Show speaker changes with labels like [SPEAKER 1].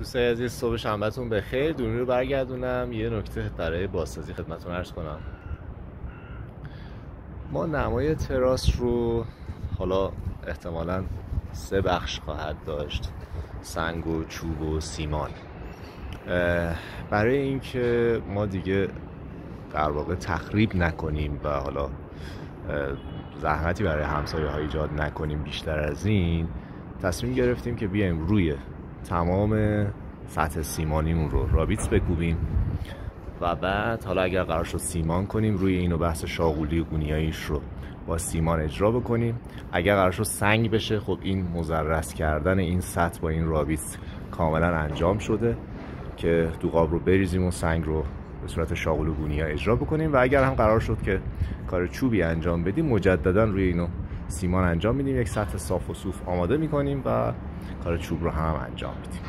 [SPEAKER 1] دوستای عزیز، صبح شنبهتون بخیر. دوربین رو برگردونم یه نکته برای بازسازی خدمتتون عرض کنم. ما نمای تراس رو حالا احتمالاً 3 بخش خواهد داشت: سنگ و چوب و سیمان. برای اینکه ما دیگه در واقع تخریب نکنیم و حالا زحمتی برای همسایه‌ها ایجاد نکنیم بیشتر از این، تصمیم گرفتیم که بیایم روی تمام سطح سیمانیمون رو رابیتس بکوبیم و بعد حالا اگر قرار شد سیمان کنیم روی اینو بحث شاغولی و گونیاییش رو با سیمان اجرا بکنیم. اگر قرار شد سنگ بشه، خب این مزرس کردن این سطح با این رابیتس کاملا انجام شده که دوغاب رو بریزیم و سنگ رو به صورت شاغول و گونیا اجرا بکنیم. و اگر هم قرار شد که کار چوبی انجام بدیم، مجددا روی اینو سیمان انجام میدیم، یک سطح صاف و صوف آماده میکنیم و کار چوب رو هم انجام میدیم.